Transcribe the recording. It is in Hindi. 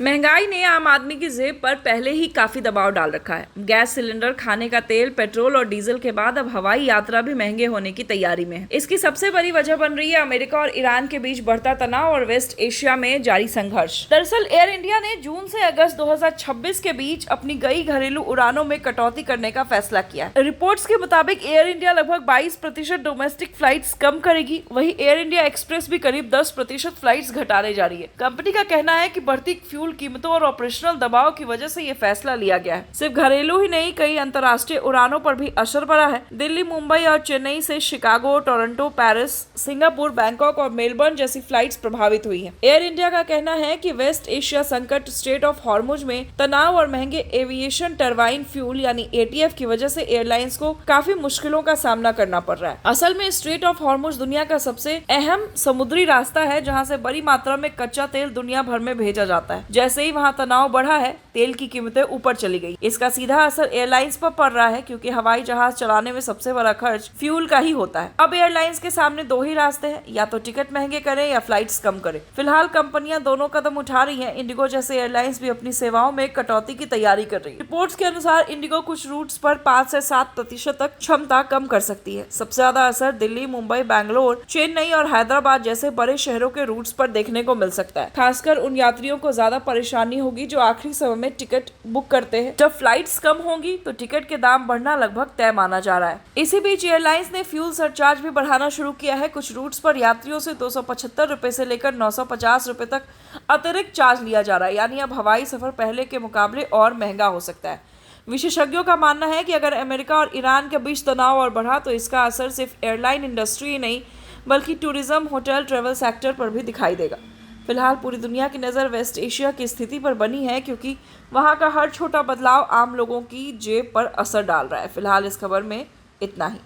महंगाई ने आम आदमी की जेब पर पहले ही काफी दबाव डाल रखा है। गैस सिलेंडर, खाने का तेल, पेट्रोल और डीजल के बाद अब हवाई यात्रा भी महंगे होने की तैयारी में है। इसकी सबसे बड़ी वजह बन रही है अमेरिका और ईरान के बीच बढ़ता तनाव और वेस्ट एशिया में जारी संघर्ष। दरअसल एयर इंडिया ने जून से अगस्त 2026 के बीच अपनी कई घरेलू उड़ानों में कटौती करने का फैसला किया है। रिपोर्ट्स के मुताबिक एयर इंडिया लगभग 22% डोमेस्टिक फ्लाइट्स कम करेगी। वहीं एयर इंडिया एक्सप्रेस भी करीब 10% फ्लाइट्स घटाने जा रही है। कंपनी का कहना है कि बढ़ती फ्यूल कीमतों और ऑपरेशनल दबाव की वजह से ये फैसला लिया गया है। सिर्फ घरेलू ही नहीं, कई अंतर्राष्ट्रीय उड़ानों पर भी असर पड़ा है। दिल्ली, मुंबई और चेन्नई से Chicago, Toronto, Paris, Singapore, Bangkok और मेलबर्न जैसी फ्लाइट्स प्रभावित हुई हैं। एयर इंडिया का कहना है कि वेस्ट एशिया संकट, स्ट्रेट ऑफ हॉर्मुज में तनाव और महंगे एविएशन टरबाइन फ्यूल यानी एटीएफ की वजह से एयरलाइंस को काफी मुश्किलों का सामना करना पड़ रहा है। असल में स्ट्रेट ऑफ हॉर्मुज दुनिया का सबसे अहम समुद्री रास्ता है जहाँ से बड़ी मात्रा में कच्चा तेल दुनिया भर में भेजा जाता है। जैसे ही वहां तनाव बढ़ा है, तेल की कीमतें ऊपर चली गई। इसका सीधा असर एयरलाइंस पर पड़ रहा है, क्योंकि हवाई जहाज चलाने में सबसे बड़ा खर्च फ्यूल का ही होता है। अब एयरलाइंस के सामने दो ही रास्ते हैं, या तो टिकट महंगे करें या फ्लाइट्स कम करें। फिलहाल कंपनियां दोनों कदम उठा रही हैं। इंडिगो जैसे एयरलाइंस भी अपनी सेवाओं में कटौती की तैयारी कर रही है। रिपोर्ट्स के अनुसार इंडिगो कुछ रूट्स पर 5 से 7% तक क्षमता कम कर सकती है। सबसे ज्यादा असर दिल्ली, मुंबई, बैंगलोर, चेन्नई और हैदराबाद जैसे बड़े शहरों के रूट्स पर देखने को मिल सकता है। खासकर उन यात्रियों को ज्यादा परेशानी होगी जो आखिरी समय में टिकट बुक करते हैं। जब फ्लाइट्स कम होंगी तो टिकट के दाम बढ़ना लगभग तय माना जा रहा है। इसी बीच एयरलाइंस ने फ्यूल सरचार्ज भी बढ़ाना शुरू किया है। कुछ रूट्स पर यात्रियों से 275 रुपए से लेकर 950 रुपए तक अतिरिक्त चार्ज लिया जा रहा है। यानी अब हवाई सफर पहले के मुकाबले और महंगा हो सकता है। विशेषज्ञों का मानना है कि अगर अमेरिका और ईरान के बीच तनाव और बढ़ा तो इसका असर सिर्फ एयरलाइन इंडस्ट्री ही नहीं बल्कि टूरिज्म, होटल, ट्रेवल सेक्टर पर भी दिखाई देगा। फिलहाल पूरी दुनिया की नज़र वेस्ट एशिया की स्थिति पर बनी है, क्योंकि वहां का हर छोटा बदलाव आम लोगों की जेब पर असर डाल रहा है। फिलहाल इस खबर में इतना ही।